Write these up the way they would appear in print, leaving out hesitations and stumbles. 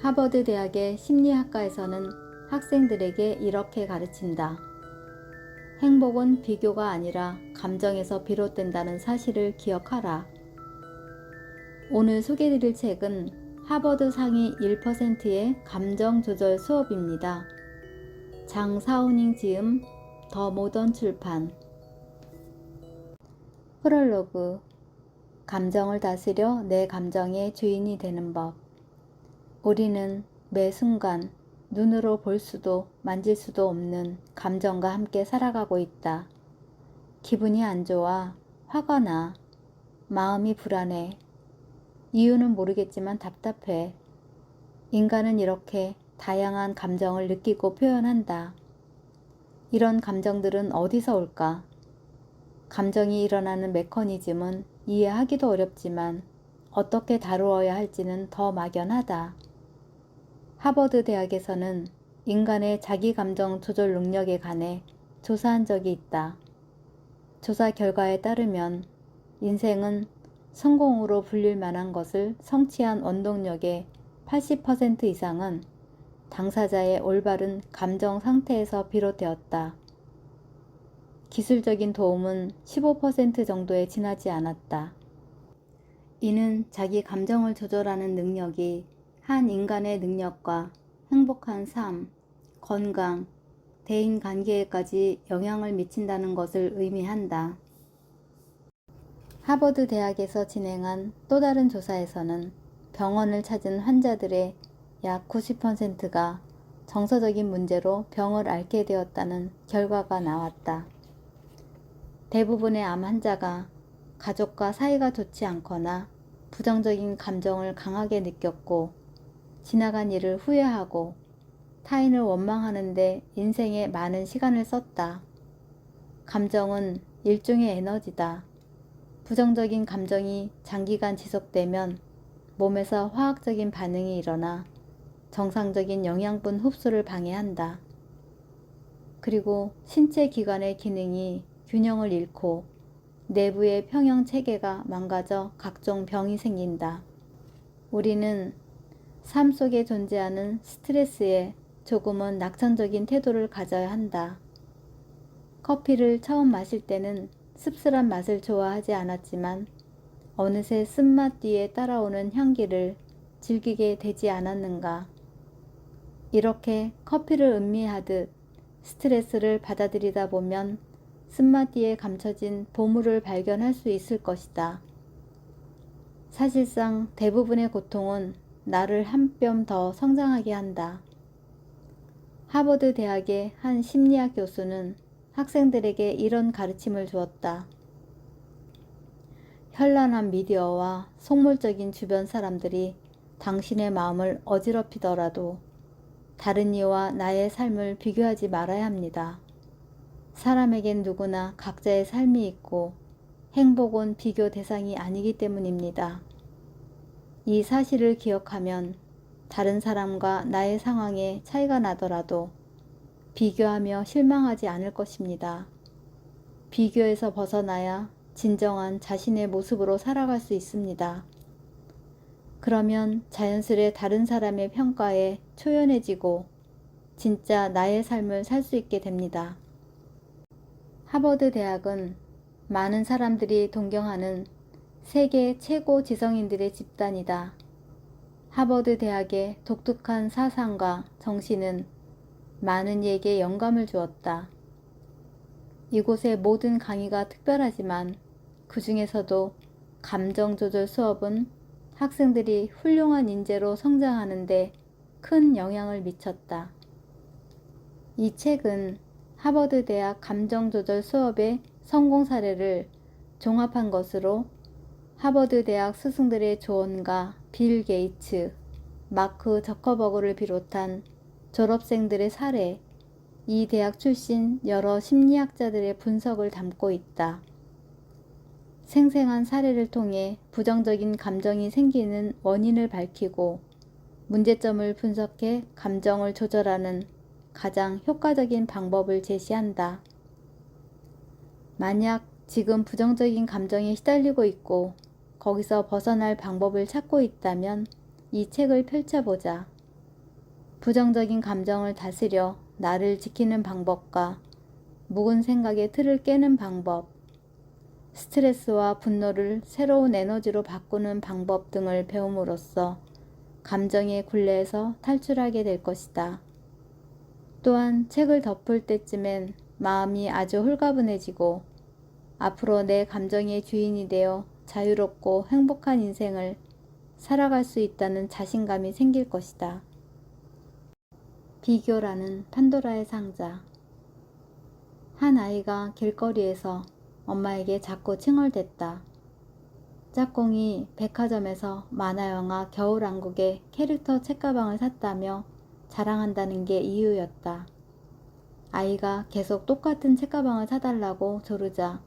하버드 대학의 심리학과에서는 학생들에게 이렇게 가르친다. 행복은 비교가 아니라 감정에서 비롯된다는 사실을 기억하라. 오늘 소개해드릴 책은 하버드 상위 1%의 감정 조절 수업입니다. 장사오닝 지음, 더 모던 출판. 프롤로그. 감정을 다스려 내 감정의 주인이 되는 법. 우리는 매 순간 눈으로 볼 수도 만질 수도 없는 감정과 함께 살아가고 있다. 기분이 안 좋아, 화가 나, 마음이 불안해, 이유는 모르겠지만 답답해. 인간은 이렇게 다양한 감정을 느끼고 표현한다. 이런 감정들은 어디서 올까? 감정이 일어나는 메커니즘은 이해하기도 어렵지만 어떻게 다루어야 할지는 더 막연하다. 하버드 대학에서는 인간의 자기 감정 조절 능력에 관해 조사한 적이 있다. 조사 결과에 따르면 인생은 성공으로 불릴 만한 것을 성취한 원동력의 80% 이상은 당사자의 올바른 감정 상태에서 비롯되었다. 기술적인 도움은 15% 정도에 지나지 않았다. 이는 자기 감정을 조절하는 능력이 한 인간의 능력과 행복한 삶, 건강, 대인관계에까지 영향을 미친다는 것을 의미한다. 하버드 대학에서 진행한 또 다른 조사에서는 병원을 찾은 환자들의 약 90%가 정서적인 문제로 병을 앓게 되었다는 결과가 나왔다. 대부분의 암 환자가 가족과 사이가 좋지 않거나 부정적인 감정을 강하게 느꼈고 지나간 일을 후회하고 타인을 원망하는데 인생에 많은 시간을 썼다. 감정은 일종의 에너지다. 부정적인 감정이 장기간 지속되면 몸에서 화학적인 반응이 일어나 정상적인 영양분 흡수를 방해한다. 그리고 신체 기관의 기능이 균형을 잃고 내부의 평형 체계가 망가져 각종 병이 생긴다. 우리는 삶 속에 존재하는 스트레스에 조금은 낙천적인 태도를 가져야 한다. 커피를 처음 마실 때는 씁쓸한 맛을 좋아하지 않았지만 어느새 쓴맛 뒤에 따라오는 향기를 즐기게 되지 않았는가. 이렇게 커피를 음미하듯 스트레스를 받아들이다 보면 쓴맛 뒤에 감춰진 보물을 발견할 수 있을 것이다. 사실상 대부분의 고통은 나를 한 뼘 더 성장하게 한다. 하버드 대학의 한 심리학 교수는 학생들에게 이런 가르침을 주었다. 현란한 미디어와 속물적인 주변 사람들이 당신의 마음을 어지럽히더라도 다른 이와 나의 삶을 비교하지 말아야 합니다. 사람에겐 누구나 각자의 삶이 있고 행복은 비교 대상이 아니기 때문입니다. 이 사실을 기억하면 다른 사람과 나의 상황에 차이가 나더라도 비교하며 실망하지 않을 것입니다. 비교에서 벗어나야 진정한 자신의 모습으로 살아갈 수 있습니다. 그러면 자연스레 다른 사람의 평가에 초연해지고 진짜 나의 삶을 살 수 있게 됩니다. 하버드 대학은 많은 사람들이 동경하는 세계 최고 지성인들의 집단이다. 하버드 대학의 독특한 사상과 정신은 많은 이에게 영감을 주었다. 이곳의 모든 강의가 특별하지만 그 중에서도 감정 조절 수업은 학생들이 훌륭한 인재로 성장하는 데 큰 영향을 미쳤다. 이 책은 하버드 대학 감정 조절 수업의 성공 사례를 종합한 것으로 하버드 대학 스승들의 조언과 빌 게이츠, 마크 저커버그를 비롯한 졸업생들의 사례, 이 대학 출신 여러 심리학자들의 분석을 담고 있다. 생생한 사례를 통해 부정적인 감정이 생기는 원인을 밝히고 문제점을 분석해 감정을 조절하는 가장 효과적인 방법을 제시한다. 만약 지금 부정적인 감정에 시달리고 있고 거기서 벗어날 방법을 찾고 있다면 이 책을 펼쳐보자. 부정적인 감정을 다스려 나를 지키는 방법과 묵은 생각의 틀을 깨는 방법, 스트레스와 분노를 새로운 에너지로 바꾸는 방법 등을 배움으로써 감정의 굴레에서 탈출하게 될 것이다. 또한 책을 덮을 때쯤엔 마음이 아주 홀가분해지고 앞으로 내 감정의 주인이 되어 자유롭고 행복한 인생을 살아갈 수 있다는 자신감이 생길 것이다. 비교라는 판도라의 상자. 한 아이가 길거리에서 엄마에게 자꾸 칭얼댔다. 짝꿍이 백화점에서 만화영화 겨울왕국의 캐릭터 책가방을 샀다며 자랑한다는 게 이유였다. 아이가 계속 똑같은 책가방을 사달라고 조르자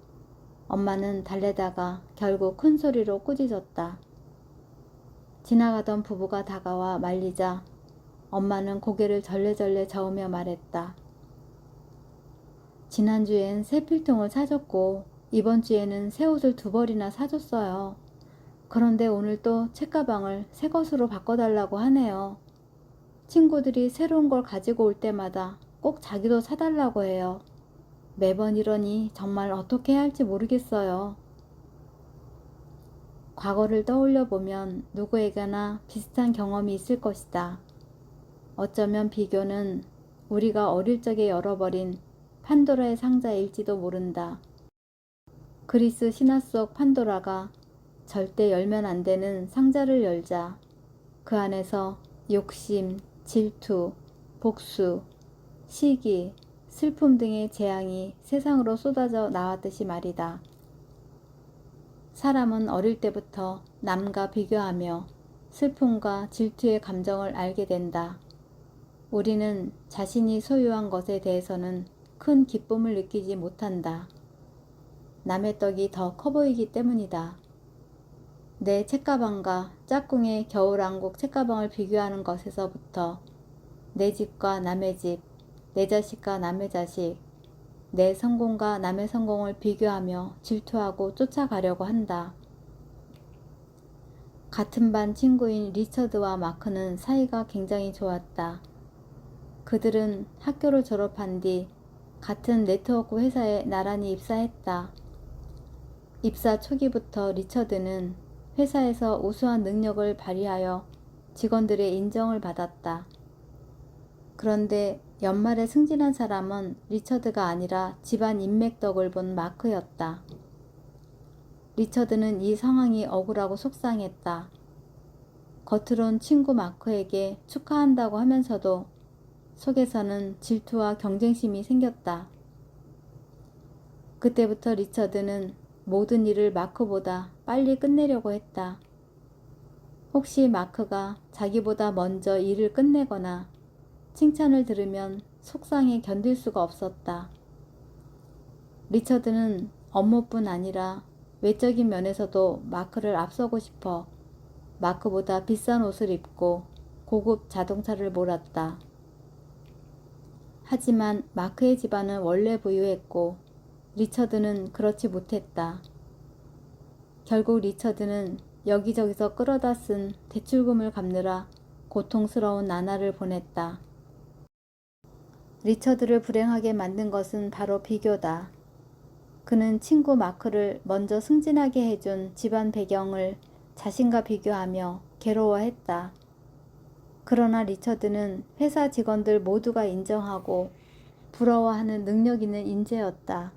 엄마는 달래다가 결국 큰 소리로 꾸짖었다. 지나가던 부부가 다가와 말리자 엄마는 고개를 절레절레 저으며 말했다. 지난주엔 새 필통을 사줬고 이번 주에는 새 옷을 2벌이나 사줬어요. 그런데 오늘 또 책가방을 새 것으로 바꿔달라고 하네요. 친구들이 새로운 걸 가지고 올 때마다 꼭 자기도 사달라고 해요. 매번 이러니 정말 어떻게 해야 할지 모르겠어요. 과거를 떠올려 보면 누구에게나 비슷한 경험이 있을 것이다. 어쩌면 비교는 우리가 어릴 적에 열어버린 판도라의 상자일지도 모른다. 그리스 신화 속 판도라가 절대 열면 안 되는 상자를 열자 그 안에서 욕심, 질투, 복수, 시기, 슬픔 등의 재앙이 세상으로 쏟아져 나왔듯이 말이다. 사람은 어릴 때부터 남과 비교하며 슬픔과 질투의 감정을 알게 된다. 우리는 자신이 소유한 것에 대해서는 큰 기쁨을 느끼지 못한다. 남의 떡이 더 커 보이기 때문이다. 내 책가방과 짝꿍의 겨울왕국 책가방을 비교하는 것에서부터 내 집과 남의 집, 내 자식과 남의 자식, 내 성공과 남의 성공을 비교하며 질투하고 쫓아가려고 한다. 같은 반 친구인 리처드와 마크는 사이가 굉장히 좋았다. 그들은 학교를 졸업한 뒤 같은 네트워크 회사에 나란히 입사했다. 입사 초기부터 리처드는 회사에서 우수한 능력을 발휘하여 직원들의 인정을 받았다. 그런데 연말에 승진한 사람은 리처드가 아니라 집안 인맥덕을 본 마크였다. 리처드는 이 상황이 억울하고 속상했다. 겉으론 친구 마크에게 축하한다고 하면서도 속에서는 질투와 경쟁심이 생겼다. 그때부터 리처드는 모든 일을 마크보다 빨리 끝내려고 했다. 혹시 마크가 자기보다 먼저 일을 끝내거나 칭찬을 들으면 속상해 견딜 수가 없었다. 리처드는 업무뿐 아니라 외적인 면에서도 마크를 앞서고 싶어 마크보다 비싼 옷을 입고 고급 자동차를 몰았다. 하지만 마크의 집안은 원래 부유했고 리처드는 그렇지 못했다. 결국 리처드는 여기저기서 끌어다 쓴 대출금을 갚느라 고통스러운 나날을 보냈다. 리처드를 불행하게 만든 것은 바로 비교다. 그는 친구 마크를 먼저 승진하게 해준 집안 배경을 자신과 비교하며 괴로워했다. 그러나 리처드는 회사 직원들 모두가 인정하고 부러워하는 능력 있는 인재였다.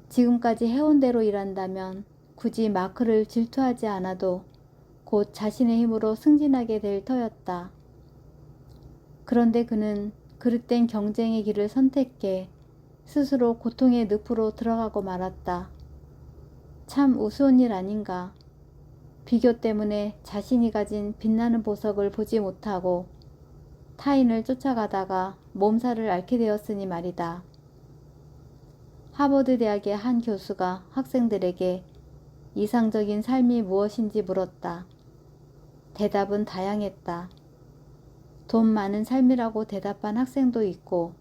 지금까지 해온 대로 일한다면 굳이 마크를 질투하지 않아도 곧 자신의 힘으로 승진하게 될 터였다. 그런데 그는 그릇된 경쟁의 길을 선택해 스스로 고통의 늪으로 들어가고 말았다. 참 우스운 일 아닌가. 비교 때문에 자신이 가진 빛나는 보석을 보지 못하고 타인을 쫓아가다가 몸살을 앓게 되었으니 말이다. 하버드 대학의 한 교수가 학생들에게 이상적인 삶이 무엇인지 물었다. 대답은 다양했다. 돈 많은 삶이라고 대답한 학생도 있고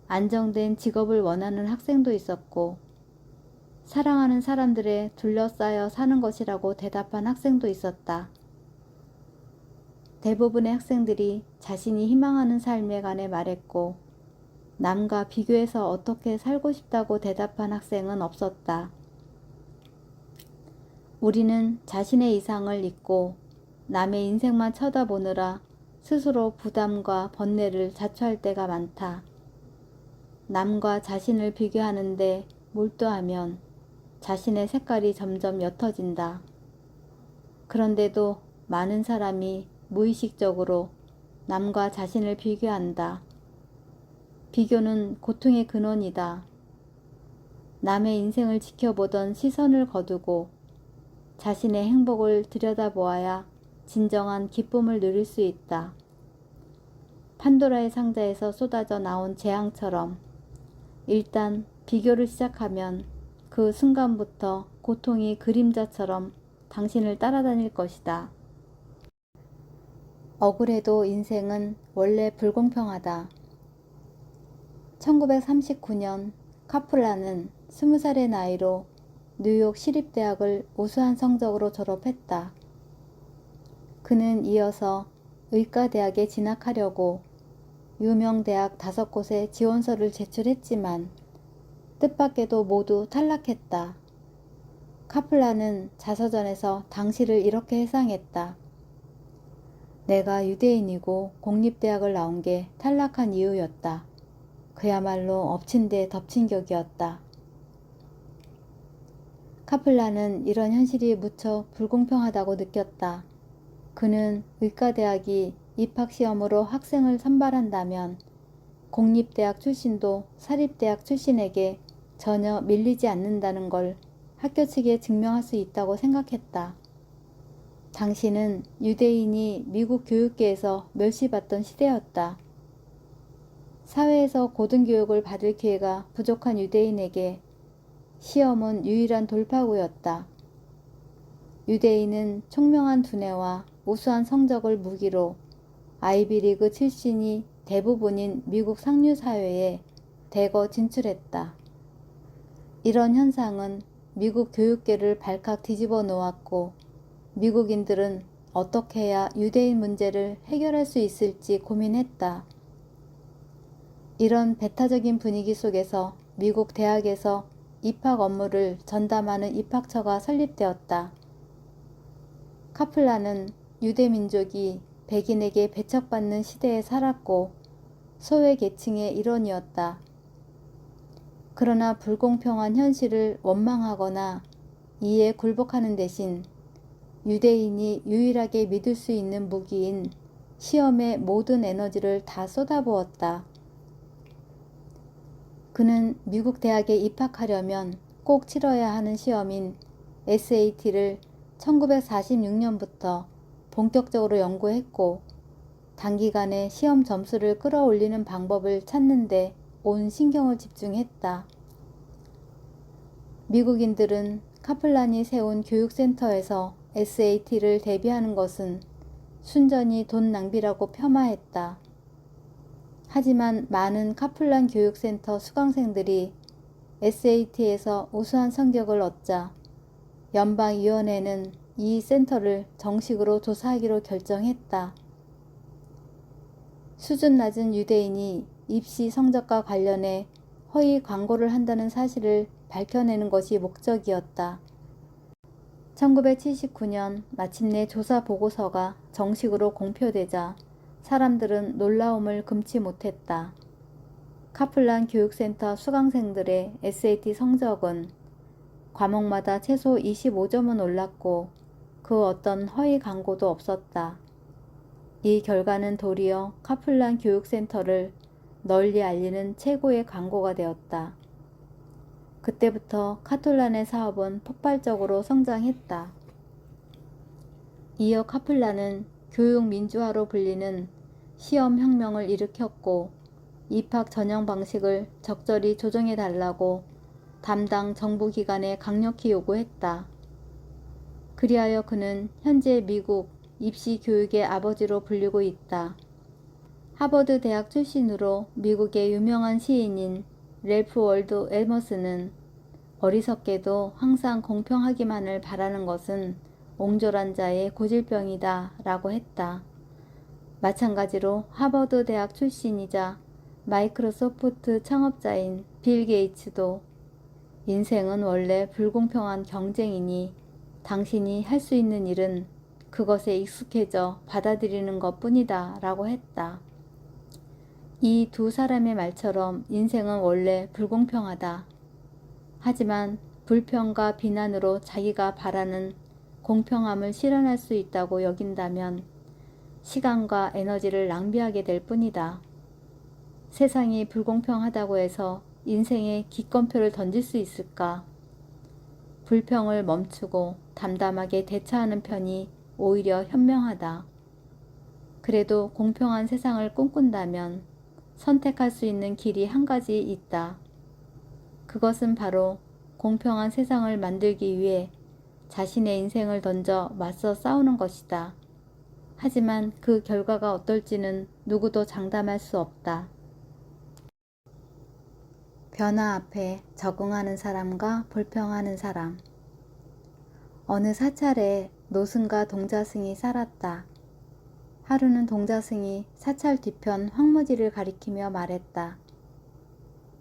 안정된 직업을 원하는 학생도 있었고 사랑하는 사람들에 둘러싸여 사는 것이라고 대답한 학생도 있었다. 대부분의 학생들이 자신이 희망하는 삶에 관해 말했고 남과 비교해서 어떻게 살고 싶다고 대답한 학생은 없었다. 우리는 자신의 이상을 잊고 남의 인생만 쳐다보느라 스스로 부담과 번뇌를 자초할 때가 많다. 남과 자신을 비교하는데 몰두하면 자신의 색깔이 점점 옅어진다. 그런데도 많은 사람이 무의식적으로 남과 자신을 비교한다. 비교는 고통의 근원이다. 남의 인생을 지켜보던 시선을 거두고 자신의 행복을 들여다보아야 진정한 기쁨을 누릴 수 있다. 판도라의 상자에서 쏟아져 나온 재앙처럼 일단 비교를 시작하면 그 순간부터 고통이 그림자처럼 당신을 따라다닐 것이다. 억울해도 인생은 원래 불공평하다. 1939년 카플라는 20살의 나이로 뉴욕 시립대학을 우수한 성적으로 졸업했다. 그는 이어서 의과대학에 진학하려고 유명 대학 5곳에 지원서를 제출했지만 뜻밖에도 모두 탈락했다. 카플라는 자서전에서 당시를 이렇게 해상했다. 내가 유대인이고 공립대학을 나온 게 탈락한 이유였다. 그야말로 엎친 데 덮친 격이었다. 카플라는 이런 현실이 무척 불공평하다고 느꼈다. 그는 의과대학이 입학시험으로 학생을 선발한다면 공립대학 출신도 사립대학 출신에게 전혀 밀리지 않는다는 걸 학교 측에 증명할 수 있다고 생각했다. 당시는 유대인이 미국 교육계에서 멸시받던 시대였다. 사회에서 고등교육을 받을 기회가 부족한 유대인에게 시험은 유일한 돌파구였다. 유대인은 총명한 두뇌와 우수한 성적을 무기로 아이비리그 출신이 대부분인 미국 상류 사회에 대거 진출했다. 이런 현상은 미국 교육계를 발칵 뒤집어 놓았고 미국인들은 어떻게 해야 유대인 문제를 해결할 수 있을지 고민했다. 이런 배타적인 분위기 속에서 미국 대학에서 입학 업무를 전담하는 입학처가 설립되었다. 카플라는 유대민족이 백인에게 배척받는 시대에 살았고 소외계층의 일원이었다. 그러나 불공평한 현실을 원망하거나 이에 굴복하는 대신 유대인이 유일하게 믿을 수 있는 무기인 시험에 모든 에너지를 다 쏟아부었다. 그는 미국 대학에 입학하려면 꼭 치러야 하는 시험인 SAT를 1946년부터 본격적으로 연구했고 단기간에 시험 점수를 끌어올리는 방법을 찾는데 온 신경을 집중했다. 미국인들은 카플란이 세운 교육센터에서 SAT를 대비하는 것은 순전히 돈 낭비라고 폄하했다. 하지만 많은 카플란 교육센터 수강생들이 SAT에서 우수한 성적을 얻자 연방위원회는 이 센터를 정식으로 조사하기로 결정했다. 수준 낮은 유대인이 입시 성적과 관련해 허위 광고를 한다는 사실을 밝혀내는 것이 목적이었다. 1979년 마침내 조사 보고서가 정식으로 공표되자 사람들은 놀라움을 금치 못했다. 카플란 교육센터 수강생들의 SAT 성적은 과목마다 최소 25점은 올랐고 그 어떤 허위 광고도 없었다. 이 결과는 도리어 카플란 교육센터를 널리 알리는 최고의 광고가 되었다. 그때부터 카톨란의 사업은 폭발적으로 성장했다. 이어 카플란은 교육 민주화로 불리는 시험혁명을 일으켰고 입학 전형 방식을 적절히 조정해달라고 담당 정부기관에 강력히 요구했다. 그리하여 그는 현재 미국 입시 교육의 아버지로 불리고 있다. 하버드 대학 출신으로 미국의 유명한 시인인 랠프 월도 에머스는 어리석게도 항상 공평하기만을 바라는 것은 옹졸한 자의 고질병이다 라고 했다. 마찬가지로 하버드 대학 출신이자 마이크로소프트 창업자인 빌 게이츠도 인생은 원래 불공평한 경쟁이니 당신이 할 수 있는 일은 그것에 익숙해져 받아들이는 것 뿐이다 라고 했다. 이 두 사람의 말처럼 인생은 원래 불공평하다. 하지만 불평과 비난으로 자기가 바라는 공평함을 실현할 수 있다고 여긴다면 시간과 에너지를 낭비하게 될 뿐이다. 세상이 불공평하다고 해서 인생에 기권표를 던질 수 있을까? 불평을 멈추고 담담하게 대처하는 편이 오히려 현명하다. 그래도 공평한 세상을 꿈꾼다면 선택할 수 있는 길이 한 가지 있다. 그것은 바로 공평한 세상을 만들기 위해 자신의 인생을 던져 맞서 싸우는 것이다. 하지만 그 결과가 어떨지는 누구도 장담할 수 없다. 변화 앞에 적응하는 사람과 불평하는 사람. 어느 사찰에 노승과 동자승이 살았다. 하루는 동자승이 사찰 뒤편 황무지를 가리키며 말했다.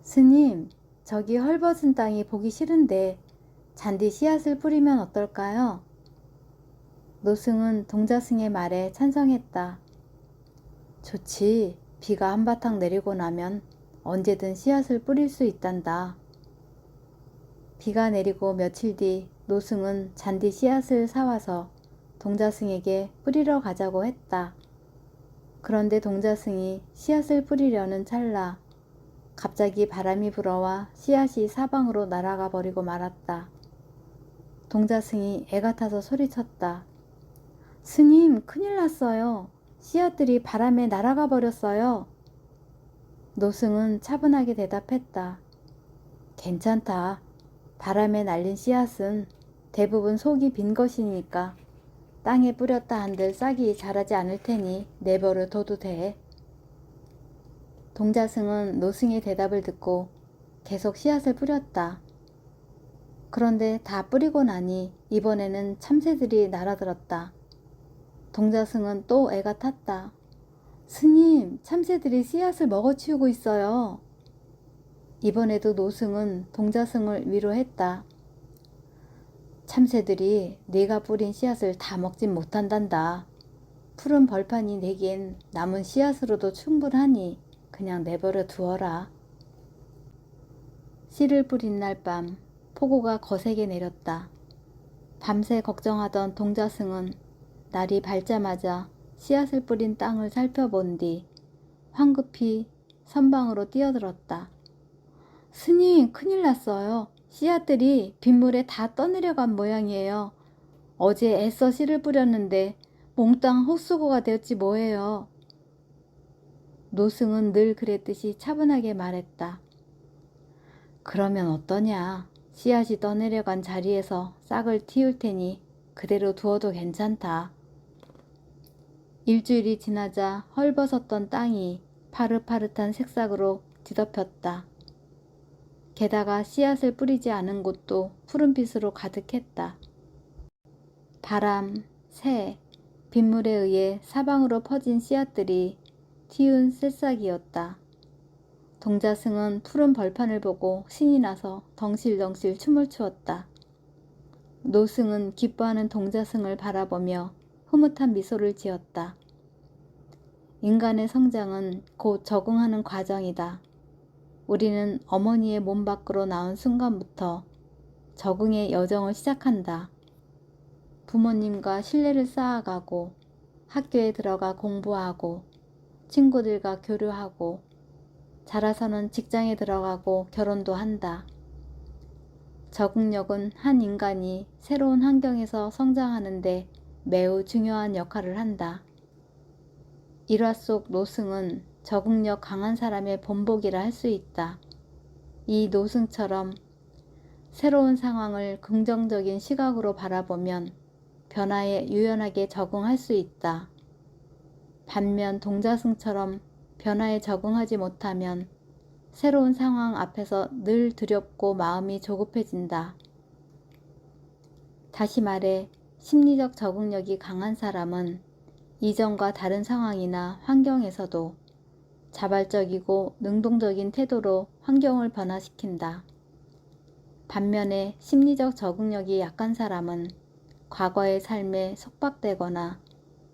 스님, 저기 헐벗은 땅이 보기 싫은데 잔디 씨앗을 뿌리면 어떨까요? 노승은 동자승의 말에 찬성했다. 좋지. 비가 한바탕 내리고 나면 언제든 씨앗을 뿌릴 수 있단다. 비가 내리고 며칠 뒤 노승은 잔디 씨앗을 사와서 동자승에게 뿌리러 가자고 했다. 그런데 동자승이 씨앗을 뿌리려는 찰나 갑자기 바람이 불어와 씨앗이 사방으로 날아가 버리고 말았다. 동자승이 애가 타서 소리쳤다. 스님, 큰일 났어요. 씨앗들이 바람에 날아가 버렸어요. 노승은 차분하게 대답했다. 괜찮다. 바람에 날린 씨앗은 대부분 속이 빈 것이니까 땅에 뿌렸다 한들 싹이 자라지 않을 테니 내버려 둬도 돼. 동자승은 노승의 대답을 듣고 계속 씨앗을 뿌렸다. 그런데 다 뿌리고 나니 이번에는 참새들이 날아들었다. 동자승은 또 애가 탔다. 스님, 참새들이 씨앗을 먹어치우고 있어요. 이번에도 노승은 동자승을 위로했다. 참새들이 네가 뿌린 씨앗을 다 먹진 못한단다. 푸른 벌판이 내겐 남은 씨앗으로도 충분하니 그냥 내버려 두어라. 씨를 뿌린 날 밤 폭우가 거세게 내렸다. 밤새 걱정하던 동자승은 날이 밝자마자 씨앗을 뿌린 땅을 살펴본 뒤 황급히 선방으로 뛰어들었다. 스님, 큰일 났어요. 씨앗들이 빗물에 다 떠내려간 모양이에요. 어제 애써 씨를 뿌렸는데 몽땅 헛수고가 되었지 뭐예요. 노승은 늘 그랬듯이 차분하게 말했다. 그러면 어떠냐. 씨앗이 떠내려간 자리에서 싹을 틔울 테니 그대로 두어도 괜찮다. 일주일이 지나자 헐벗었던 땅이 파릇파릇한 색싹으로 뒤덮였다. 게다가 씨앗을 뿌리지 않은 곳도 푸른빛으로 가득했다. 바람, 새, 빗물에 의해 사방으로 퍼진 씨앗들이 틔운 새싹이었다. 동자승은 푸른 벌판을 보고 신이 나서 덩실덩실 춤을 추었다. 노승은 기뻐하는 동자승을 바라보며 흐뭇한 미소를 지었다. 인간의 성장은 곧 적응하는 과정이다. 우리는 어머니의 몸 밖으로 나온 순간부터 적응의 여정을 시작한다. 부모님과 신뢰를 쌓아가고 학교에 들어가 공부하고 친구들과 교류하고 자라서는 직장에 들어가고 결혼도 한다. 적응력은 한 인간이 새로운 환경에서 성장하는데 매우 중요한 역할을 한다. 일화 속 노승은 적응력 강한 사람의 본보기라 할 수 있다. 이 노승처럼 새로운 상황을 긍정적인 시각으로 바라보면 변화에 유연하게 적응할 수 있다. 반면 동자승처럼 변화에 적응하지 못하면 새로운 상황 앞에서 늘 두렵고 마음이 조급해진다. 다시 말해 심리적 적응력이 강한 사람은 이전과 다른 상황이나 환경에서도 자발적이고 능동적인 태도로 환경을 변화시킨다. 반면에 심리적 적응력이 약한 사람은 과거의 삶에 속박되거나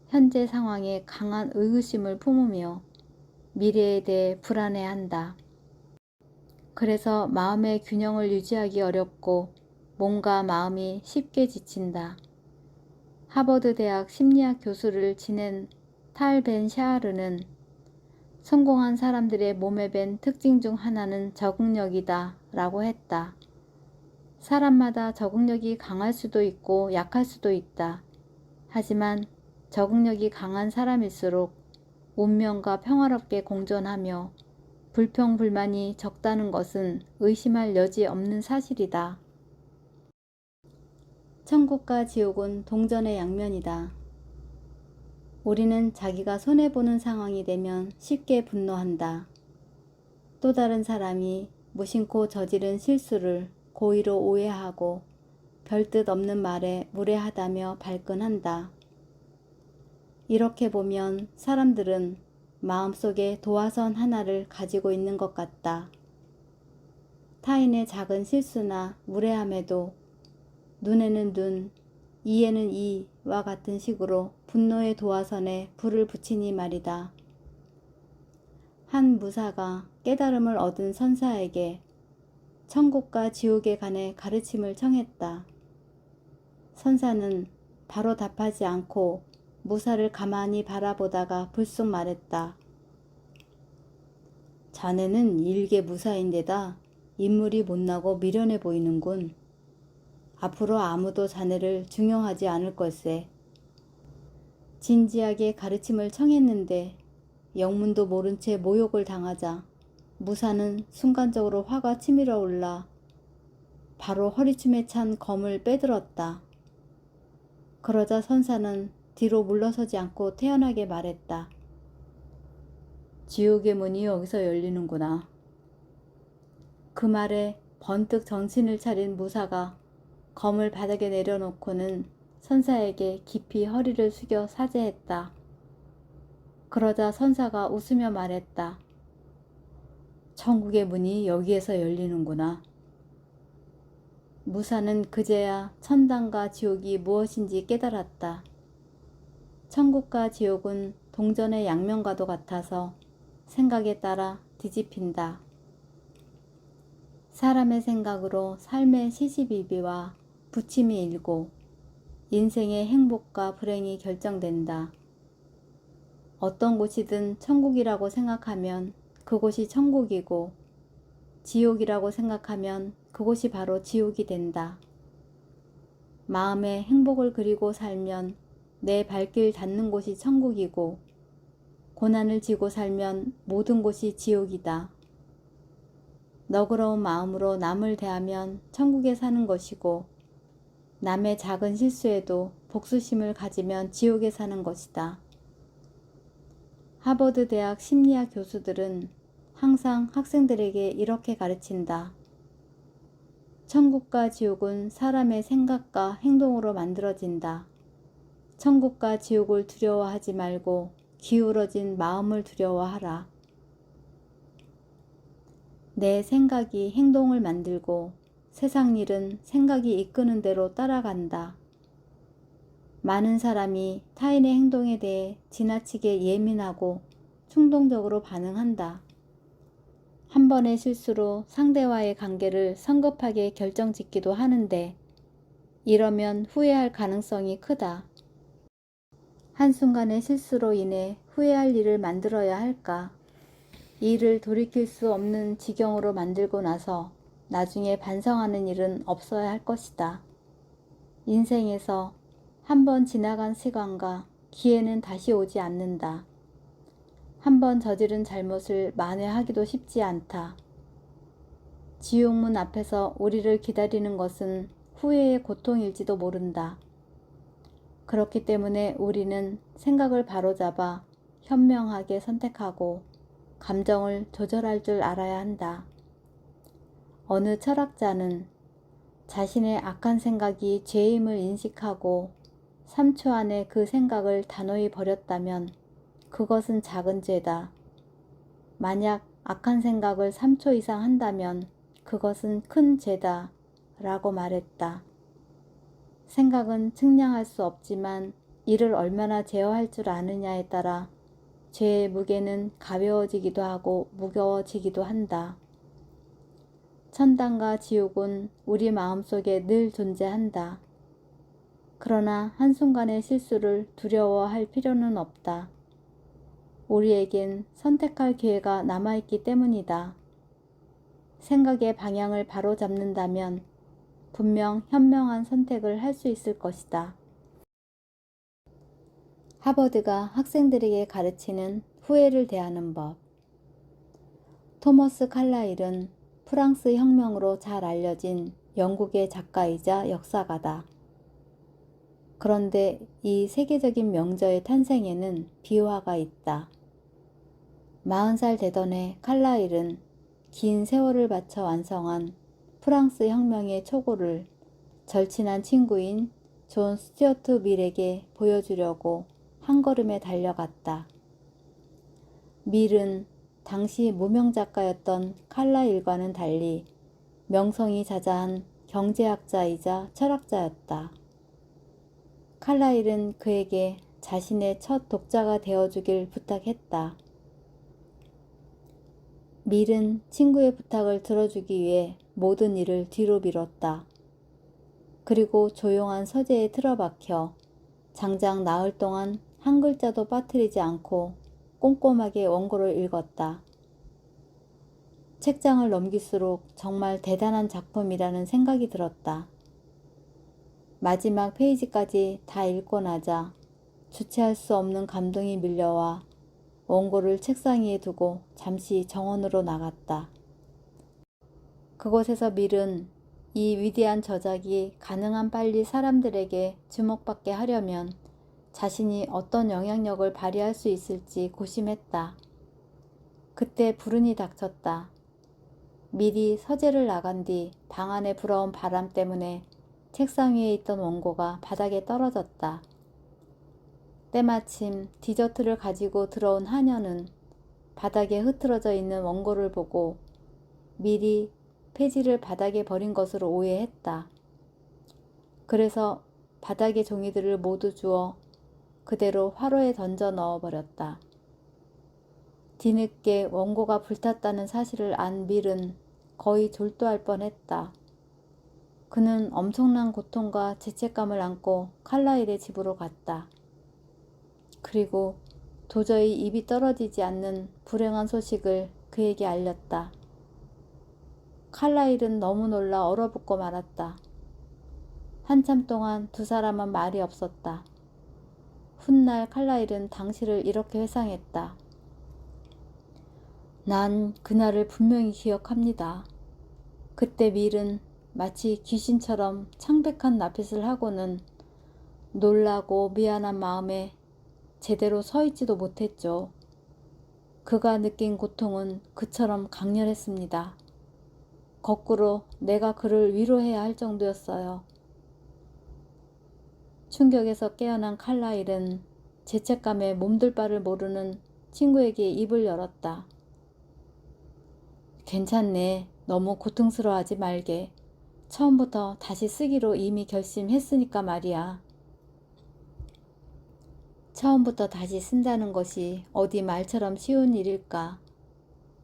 현재 상황에 강한 의구심을 품으며 미래에 대해 불안해한다. 그래서 마음의 균형을 유지하기 어렵고 몸과 마음이 쉽게 지친다. 하버드 대학 심리학 교수를 지낸 탈 벤 샤르는 성공한 사람들의 몸에 밴 특징 중 하나는 적응력이다 라고 했다. 사람마다 적응력이 강할 수도 있고 약할 수도 있다. 하지만 적응력이 강한 사람일수록 운명과 평화롭게 공존하며 불평불만이 적다는 것은 의심할 여지 없는 사실이다. 천국과 지옥은 동전의 양면이다. 우리는 자기가 손해보는 상황이 되면 쉽게 분노한다. 또 다른 사람이 무심코 저지른 실수를 고의로 오해하고 별뜻 없는 말에 무례하다며 발끈한다. 이렇게 보면 사람들은 마음속에 도화선 하나를 가지고 있는 것 같다. 타인의 작은 실수나 무례함에도 눈에는 눈, 이에는 이와 같은 식으로 분노의 도화선에 불을 붙이니 말이다. 한 무사가 깨달음을 얻은 선사에게 천국과 지옥에 관해 가르침을 청했다. 선사는 바로 답하지 않고 무사를 가만히 바라보다가 불쑥 말했다. 자네는 일개 무사인데다 인물이 못나고 미련해 보이는군. 앞으로 아무도 자네를 중용하지 않을 걸세. 진지하게 가르침을 청했는데 영문도 모른 채 모욕을 당하자 무사는 순간적으로 화가 치밀어 올라 바로 허리춤에 찬 검을 빼들었다. 그러자 선사는 뒤로 물러서지 않고 태연하게 말했다. 지옥의 문이 여기서 열리는구나. 그 말에 번뜩 정신을 차린 무사가 검을 바닥에 내려놓고는 선사에게 깊이 허리를 숙여 사죄했다. 그러자 선사가 웃으며 말했다. 천국의 문이 여기에서 열리는구나. 무사는 그제야 천당과 지옥이 무엇인지 깨달았다. 천국과 지옥은 동전의 양면과도 같아서 생각에 따라 뒤집힌다. 사람의 생각으로 삶의 시시비비와 부침이 일고 인생의 행복과 불행이 결정된다. 어떤 곳이든 천국이라고 생각하면 그곳이 천국이고 지옥이라고 생각하면 그곳이 바로 지옥이 된다. 마음에 행복을 그리고 살면 내 발길 닿는 곳이 천국이고 고난을 지고 살면 모든 곳이 지옥이다. 너그러운 마음으로 남을 대하면 천국에 사는 것이고 남의 작은 실수에도 복수심을 가지면 지옥에 사는 것이다. 하버드 대학 심리학 교수들은 항상 학생들에게 이렇게 가르친다. 천국과 지옥은 사람의 생각과 행동으로 만들어진다. 천국과 지옥을 두려워하지 말고 기울어진 마음을 두려워하라. 내 생각이 행동을 만들고 세상 일은 생각이 이끄는 대로 따라간다. 많은 사람이 타인의 행동에 대해 지나치게 예민하고 충동적으로 반응한다. 한 번의 실수로 상대와의 관계를 성급하게 결정짓기도 하는데 이러면 후회할 가능성이 크다. 한순간의 실수로 인해 후회할 일을 만들어야 할까? 이를 돌이킬 수 없는 지경으로 만들고 나서 나중에 반성하는 일은 없어야 할 것이다. 인생에서 한 번 지나간 시간과 기회는 다시 오지 않는다. 한 번 저지른 잘못을 만회하기도 쉽지 않다. 지옥문 앞에서 우리를 기다리는 것은 후회의 고통일지도 모른다. 그렇기 때문에 우리는 생각을 바로잡아 현명하게 선택하고 감정을 조절할 줄 알아야 한다. 어느 철학자는 자신의 악한 생각이 죄임을 인식하고 3초 안에 그 생각을 단호히 버렸다면 그것은 작은 죄다. 만약 악한 생각을 3초 이상 한다면 그것은 큰 죄다. 라고 말했다. 생각은 측량할 수 없지만 이를 얼마나 제어할 줄 아느냐에 따라 죄의 무게는 가벼워지기도 하고 무거워지기도 한다. 천당과 지옥은 우리 마음속에 늘 존재한다. 그러나 한순간의 실수를 두려워할 필요는 없다. 우리에겐 선택할 기회가 남아있기 때문이다. 생각의 방향을 바로잡는다면 분명 현명한 선택을 할 수 있을 것이다. 하버드가 학생들에게 가르치는 후회를 대하는 법. 토머스 칼라일은 프랑스 혁명으로 잘 알려진 영국의 작가이자 역사가다. 그런데 이 세계적인 명저의 탄생에는 비화가 있다. 40살 되던 해 칼라일은 긴 세월을 바쳐 완성한 프랑스 혁명의 초고를 절친한 친구인 존 스튜어트 밀에게 보여주려고 한 걸음에 달려갔다. 밀은 당시 무명 작가였던 칼라일과는 달리 명성이 자자한 경제학자이자 철학자였다. 칼라일은 그에게 자신의 첫 독자가 되어주길 부탁했다. 밀은 친구의 부탁을 들어주기 위해 모든 일을 뒤로 미뤘다. 그리고 조용한 서재에 틀어박혀 장장 나흘 동안 한 글자도 빠뜨리지 않고 꼼꼼하게 원고를 읽었다. 책장을 넘길수록 정말 대단한 작품이라는 생각이 들었다. 마지막 페이지까지 다 읽고 나자 주체할 수 없는 감동이 밀려와 원고를 책상 위에 두고 잠시 정원으로 나갔다. 그곳에서 밀은 이 위대한 저작이 가능한 빨리 사람들에게 주목받게 하려면 자신이 어떤 영향력을 발휘할 수 있을지 고심했다. 그때 불운이 닥쳤다. 밀이 서재를 나간 뒤 방 안에 불어온 바람 때문에 책상 위에 있던 원고가 바닥에 떨어졌다. 때마침 디저트를 가지고 들어온 하녀는 바닥에 흐트러져 있는 원고를 보고 밀이 폐지를 바닥에 버린 것으로 오해했다. 그래서 바닥의 종이들을 모두 주워 그대로 화로에 던져 넣어버렸다. 뒤늦게 원고가 불탔다는 사실을 안 밀은 거의 졸도할 뻔했다. 그는 엄청난 고통과 죄책감을 안고 칼라일의 집으로 갔다. 그리고 도저히 입이 떨어지지 않는 불행한 소식을 그에게 알렸다. 칼라일은 너무 놀라 얼어붙고 말았다. 한참 동안 두 사람은 말이 없었다. 훗날 칼라일은 당시를 이렇게 회상했다. 난 그날을 분명히 기억합니다. 그때 밀은 마치 귀신처럼 창백한 낯빛을 하고는 놀라고 미안한 마음에 제대로 서 있지도 못했죠. 그가 느낀 고통은 그처럼 강렬했습니다. 거꾸로 내가 그를 위로해야 할 정도였어요. 충격에서 깨어난 칼라일은 죄책감에 몸둘 바를 모르는 친구에게 입을 열었다. 괜찮네. 너무 고통스러워하지 말게. 처음부터 다시 쓰기로 이미 결심했으니까 말이야. 처음부터 다시 쓴다는 것이 어디 말처럼 쉬운 일일까?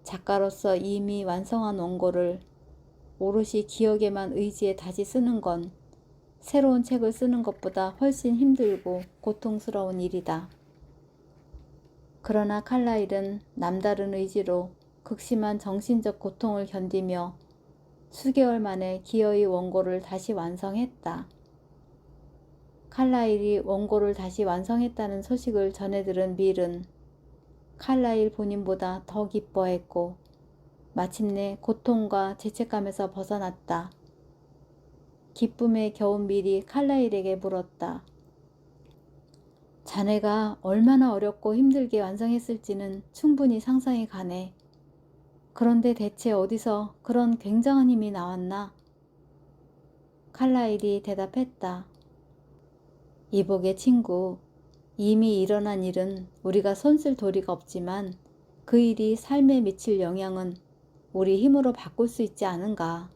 작가로서 이미 완성한 원고를 오롯이 기억에만 의지해 다시 쓰는 건 새로운 책을 쓰는 것보다 훨씬 힘들고 고통스러운 일이다. 그러나 칼라일은 남다른 의지로 극심한 정신적 고통을 견디며 수개월 만에 기어이 원고를 다시 완성했다. 칼라일이 원고를 다시 완성했다는 소식을 전해들은 밀은 칼라일 본인보다 더 기뻐했고 마침내 고통과 죄책감에서 벗어났다. 기쁨에 겨운 밀이 칼라일에게 물었다. 자네가 얼마나 어렵고 힘들게 완성했을지는 충분히 상상이 가네. 그런데 대체 어디서 그런 굉장한 힘이 나왔나? 칼라일이 대답했다. 이복의 친구, 이미 일어난 일은 우리가 손쓸 도리가 없지만 그 일이 삶에 미칠 영향은 우리 힘으로 바꿀 수 있지 않은가.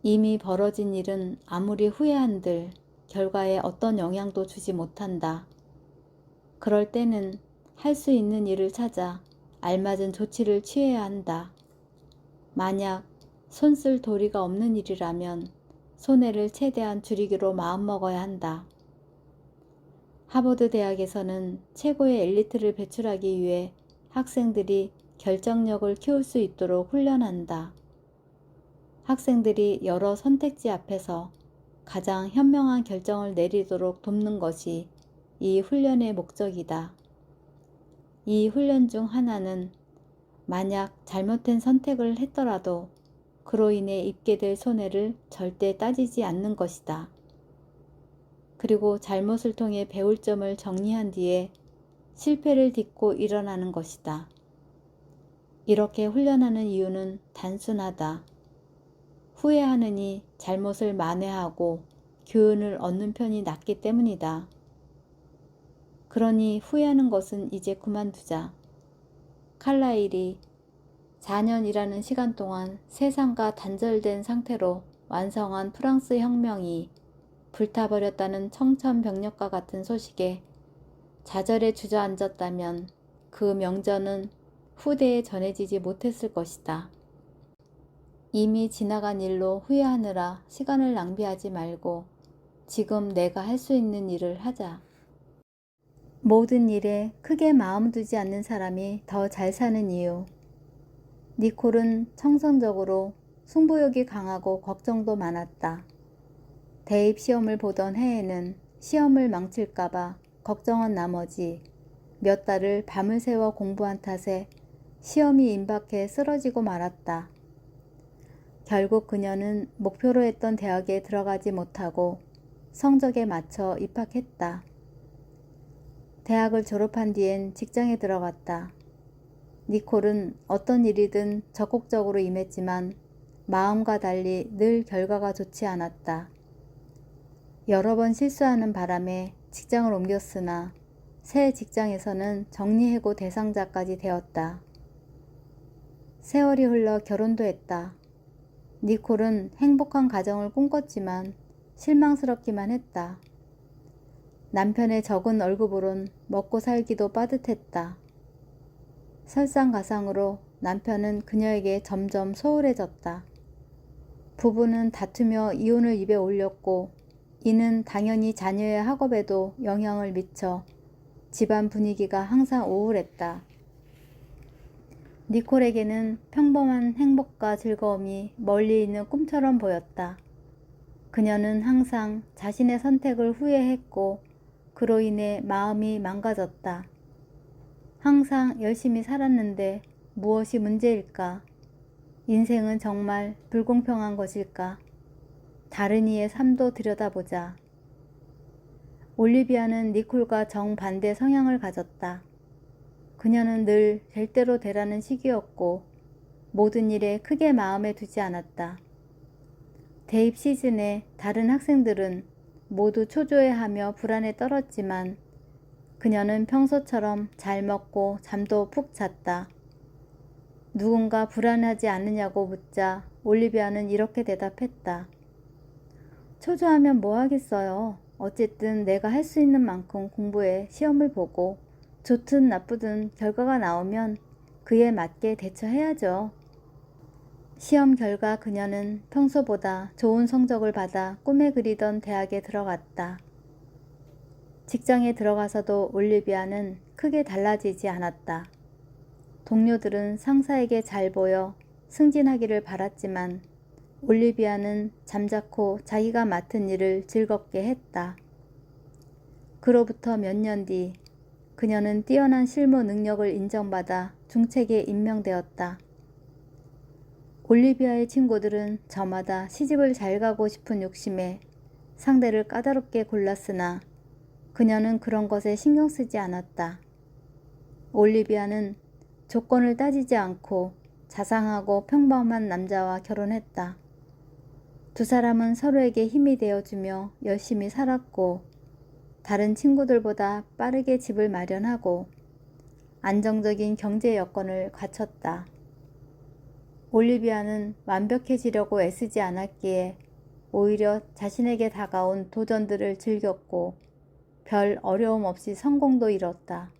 이미 벌어진 일은 아무리 후회한들 결과에 어떤 영향도 주지 못한다. 그럴 때는 할 수 있는 일을 찾아 알맞은 조치를 취해야 한다. 만약 손쓸 도리가 없는 일이라면 손해를 최대한 줄이기로 마음먹어야 한다. 하버드 대학에서는 최고의 엘리트를 배출하기 위해 학생들이 결정력을 키울 수 있도록 훈련한다. 학생들이 여러 선택지 앞에서 가장 현명한 결정을 내리도록 돕는 것이 이 훈련의 목적이다. 이 훈련 중 하나는 만약 잘못된 선택을 했더라도 그로 인해 입게 될 손해를 절대 따지지 않는 것이다. 그리고 잘못을 통해 배울 점을 정리한 뒤에 실패를 딛고 일어나는 것이다. 이렇게 훈련하는 이유는 단순하다. 후회하느니 잘못을 만회하고 교훈을 얻는 편이 낫기 때문이다. 그러니 후회하는 것은 이제 그만두자. 칼라일이 4년이라는 시간 동안 세상과 단절된 상태로 완성한 프랑스 혁명이 불타버렸다는 청천벽력과 같은 소식에 좌절에 주저앉았다면 그 명전은 후대에 전해지지 못했을 것이다. 이미 지나간 일로 후회하느라 시간을 낭비하지 말고 지금 내가 할 수 있는 일을 하자. 모든 일에 크게 마음 두지 않는 사람이 더 잘 사는 이유. 니콜은 청성적으로 승부욕이 강하고 걱정도 많았다. 대입 시험을 보던 해에는 시험을 망칠까봐 걱정한 나머지 몇 달을 밤을 새워 공부한 탓에 시험이 임박해 쓰러지고 말았다. 결국 그녀는 목표로 했던 대학에 들어가지 못하고 성적에 맞춰 입학했다. 대학을 졸업한 뒤엔 직장에 들어갔다. 니콜은 어떤 일이든 적극적으로 임했지만 마음과 달리 늘 결과가 좋지 않았다. 여러 번 실수하는 바람에 직장을 옮겼으나 새 직장에서는 정리해고 대상자까지 되었다. 세월이 흘러 결혼도 했다. 니콜은 행복한 가정을 꿈꿨지만 실망스럽기만 했다. 남편의 적은 월급으론 먹고 살기도 빠듯했다. 설상가상으로 남편은 그녀에게 점점 소홀해졌다. 부부는 다투며 이혼을 입에 올렸고 이는 당연히 자녀의 학업에도 영향을 미쳐 집안 분위기가 항상 우울했다. 니콜에게는 평범한 행복과 즐거움이 멀리 있는 꿈처럼 보였다. 그녀는 항상 자신의 선택을 후회했고 그로 인해 마음이 망가졌다. 항상 열심히 살았는데 무엇이 문제일까? 인생은 정말 불공평한 것일까? 다른 이의 삶도 들여다보자. 올리비아는 니콜과 정반대 성향을 가졌다. 그녀는 늘 될 대로 되라는 식이었고 모든 일에 크게 마음에 두지 않았다. 대입 시즌에 다른 학생들은 모두 초조해하며 불안에 떨었지만 그녀는 평소처럼 잘 먹고 잠도 푹 잤다. 누군가 불안하지 않느냐고 묻자 올리비아는 이렇게 대답했다. 초조하면 뭐 하겠어요. 어쨌든 내가 할 수 있는 만큼 공부해 시험을 보고 좋든 나쁘든 결과가 나오면 그에 맞게 대처해야죠. 시험 결과 그녀는 평소보다 좋은 성적을 받아 꿈에 그리던 대학에 들어갔다. 직장에 들어가서도 올리비아는 크게 달라지지 않았다. 동료들은 상사에게 잘 보여 승진하기를 바랐지만 올리비아는 잠자코 자기가 맡은 일을 즐겁게 했다. 그로부터 몇 년 뒤 그녀는 뛰어난 실무 능력을 인정받아 중책에 임명되었다. 올리비아의 친구들은 저마다 시집을 잘 가고 싶은 욕심에 상대를 까다롭게 골랐으나 그녀는 그런 것에 신경 쓰지 않았다. 올리비아는 조건을 따지지 않고 자상하고 평범한 남자와 결혼했다. 두 사람은 서로에게 힘이 되어주며 열심히 살았고 다른 친구들보다 빠르게 집을 마련하고 안정적인 경제 여건을 갖췄다. 올리비아는 완벽해지려고 애쓰지 않았기에 오히려 자신에게 다가온 도전들을 즐겼고 별 어려움 없이 성공도 이뤘다.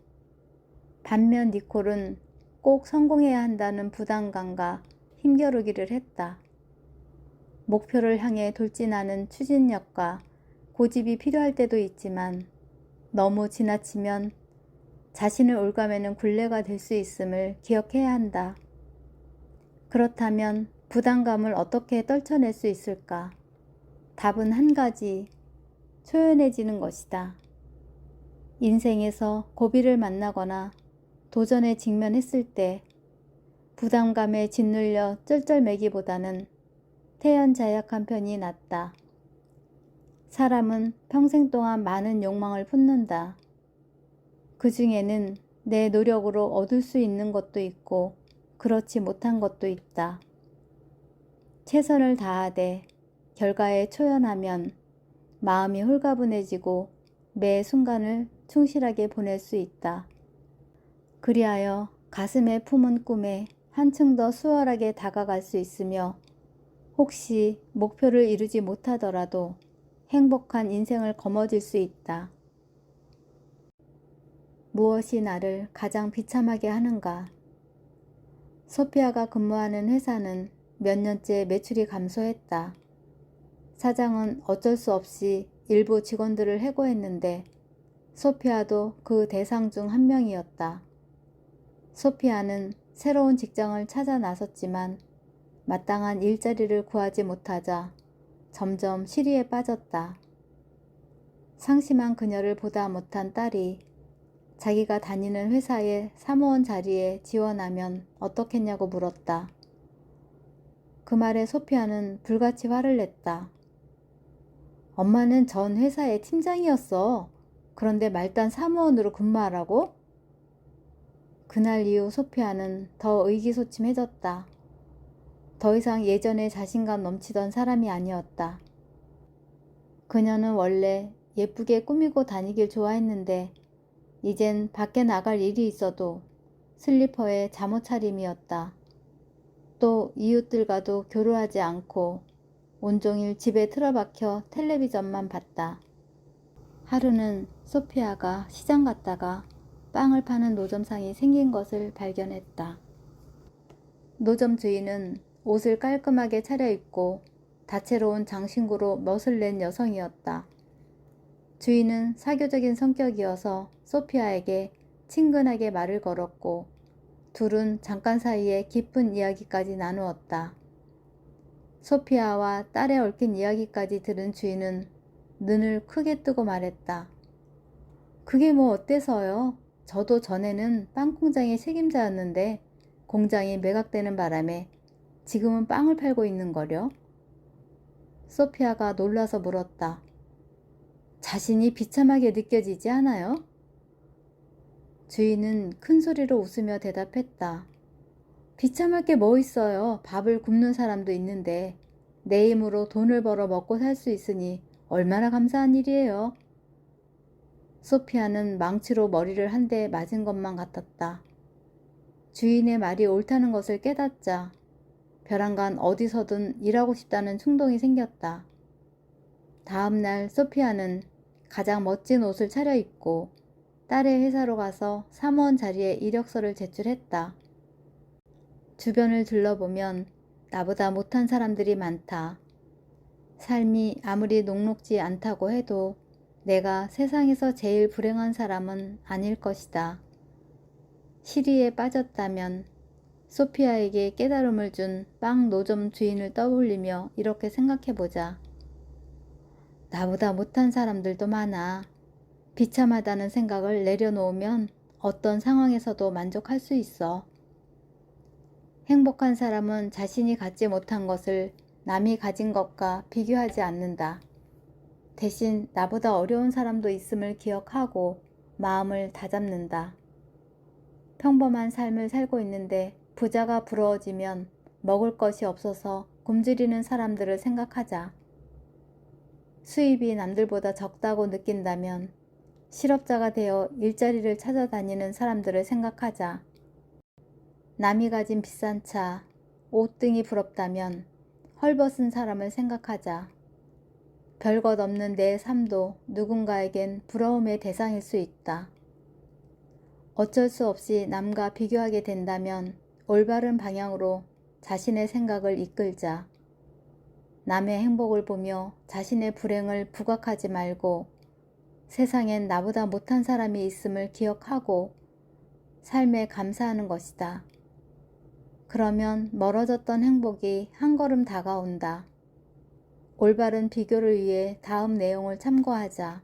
반면 니콜은 꼭 성공해야 한다는 부담감과 힘겨루기를 했다. 목표를 향해 돌진하는 추진력과 고집이 필요할 때도 있지만 너무 지나치면 자신을 올가매는 굴레가 될 수 있음을 기억해야 한다. 그렇다면 부담감을 어떻게 떨쳐낼 수 있을까? 답은 한 가지, 초연해지는 것이다. 인생에서 고비를 만나거나 도전에 직면했을 때 부담감에 짓눌려 쩔쩔매기보다는 태연자약한 편이 낫다. 사람은 평생 동안 많은 욕망을 품는다. 그 중에는 내 노력으로 얻을 수 있는 것도 있고 그렇지 못한 것도 있다. 최선을 다하되 결과에 초연하면 마음이 홀가분해지고 매 순간을 충실하게 보낼 수 있다. 그리하여 가슴에 품은 꿈에 한층 더 수월하게 다가갈 수 있으며 혹시 목표를 이루지 못하더라도 행복한 인생을 거머쥘 수 있다. 무엇이 나를 가장 비참하게 하는가? 소피아가 근무하는 회사는 몇 년째 매출이 감소했다. 사장은 어쩔 수 없이 일부 직원들을 해고했는데 소피아도 그 대상 중 한 명이었다. 소피아는 새로운 직장을 찾아 나섰지만 마땅한 일자리를 구하지 못하자 점점 시리에 빠졌다. 상심한 그녀를 보다 못한 딸이 자기가 다니는 회사의 사무원 자리에 지원하면 어떻겠냐고 물었다. 그 말에 소피아는 불같이 화를 냈다. 엄마는 전 회사의 팀장이었어. 그런데 말단 사무원으로 근무하라고? 그날 이후 소피아는 더 의기소침해졌다. 더 이상 예전에 자신감 넘치던 사람이 아니었다. 그녀는 원래 예쁘게 꾸미고 다니길 좋아했는데 이젠 밖에 나갈 일이 있어도 슬리퍼에 잠옷 차림이었다. 또 이웃들과도 교류하지 않고 온종일 집에 틀어박혀 텔레비전만 봤다. 하루는 소피아가 시장 갔다가 빵을 파는 노점상이 생긴 것을 발견했다. 노점 주인은 옷을 깔끔하게 차려입고 다채로운 장신구로 멋을 낸 여성이었다. 주인은 사교적인 성격이어서 소피아에게 친근하게 말을 걸었고 둘은 잠깐 사이에 깊은 이야기까지 나누었다. 소피아와 딸의 얽힌 이야기까지 들은 주인은 눈을 크게 뜨고 말했다. 그게 뭐 어때서요? 저도 전에는 빵 공장의 책임자였는데 공장이 매각되는 바람에 지금은 빵을 팔고 있는 거려? 소피아가 놀라서 물었다. 자신이 비참하게 느껴지지 않아요? 주인은 큰 소리로 웃으며 대답했다. 비참할 게 뭐 있어요. 밥을 굶는 사람도 있는데 내 힘으로 돈을 벌어 먹고 살 수 있으니 얼마나 감사한 일이에요. 소피아는 망치로 머리를 한 대 맞은 것만 같았다. 주인의 말이 옳다는 것을 깨닫자 벼랑간 어디서든 일하고 싶다는 충동이 생겼다. 다음 날 소피아는 가장 멋진 옷을 차려입고 딸의 회사로 가서 사무원 자리에 이력서를 제출했다. 주변을 둘러보면 나보다 못한 사람들이 많다. 삶이 아무리 녹록지 않다고 해도 내가 세상에서 제일 불행한 사람은 아닐 것이다. 시리에 빠졌다면 소피아에게 깨달음을 준 빵 노점 주인을 떠올리며 이렇게 생각해보자. 나보다 못한 사람들도 많아. 비참하다는 생각을 내려놓으면 어떤 상황에서도 만족할 수 있어. 행복한 사람은 자신이 갖지 못한 것을 남이 가진 것과 비교하지 않는다. 대신 나보다 어려운 사람도 있음을 기억하고 마음을 다잡는다. 평범한 삶을 살고 있는데 부자가 부러워지면 먹을 것이 없어서 굶주리는 사람들을 생각하자. 수입이 남들보다 적다고 느낀다면 실업자가 되어 일자리를 찾아다니는 사람들을 생각하자. 남이 가진 비싼 차, 옷 등이 부럽다면 헐벗은 사람을 생각하자. 별것 없는 내 삶도 누군가에겐 부러움의 대상일 수 있다. 어쩔 수 없이 남과 비교하게 된다면 올바른 방향으로 자신의 생각을 이끌자. 남의 행복을 보며 자신의 불행을 부각하지 말고 세상엔 나보다 못한 사람이 있음을 기억하고 삶에 감사하는 것이다. 그러면 멀어졌던 행복이 한 걸음 다가온다. 올바른 비교를 위해 다음 내용을 참고하자.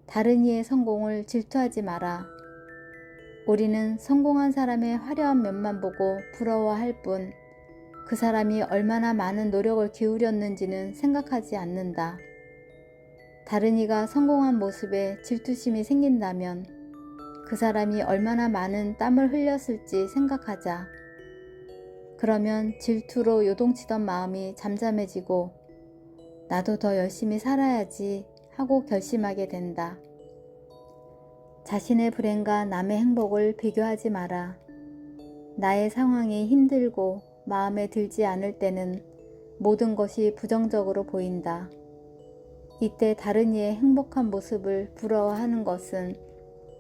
다른 이의 성공을 질투하지 마라. 우리는 성공한 사람의 화려한 면만 보고 부러워할 뿐 그 사람이 얼마나 많은 노력을 기울였는지는 생각하지 않는다. 다른 이가 성공한 모습에 질투심이 생긴다면 그 사람이 얼마나 많은 땀을 흘렸을지 생각하자. 그러면 질투로 요동치던 마음이 잠잠해지고 나도 더 열심히 살아야지 하고 결심하게 된다. 자신의 불행과 남의 행복을 비교하지 마라. 나의 상황이 힘들고 마음에 들지 않을 때는 모든 것이 부정적으로 보인다. 이때 다른 이의 행복한 모습을 부러워하는 것은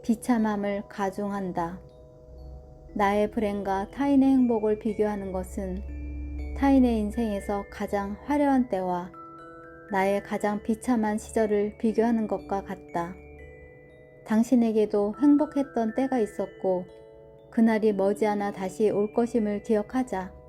비참함을 가중한다. 나의 불행과 타인의 행복을 비교하는 것은 타인의 인생에서 가장 화려한 때와 나의 가장 비참한 시절을 비교하는 것과 같다. 당신에게도 행복했던 때가 있었고 그날이 머지않아 다시 올 것임을 기억하자.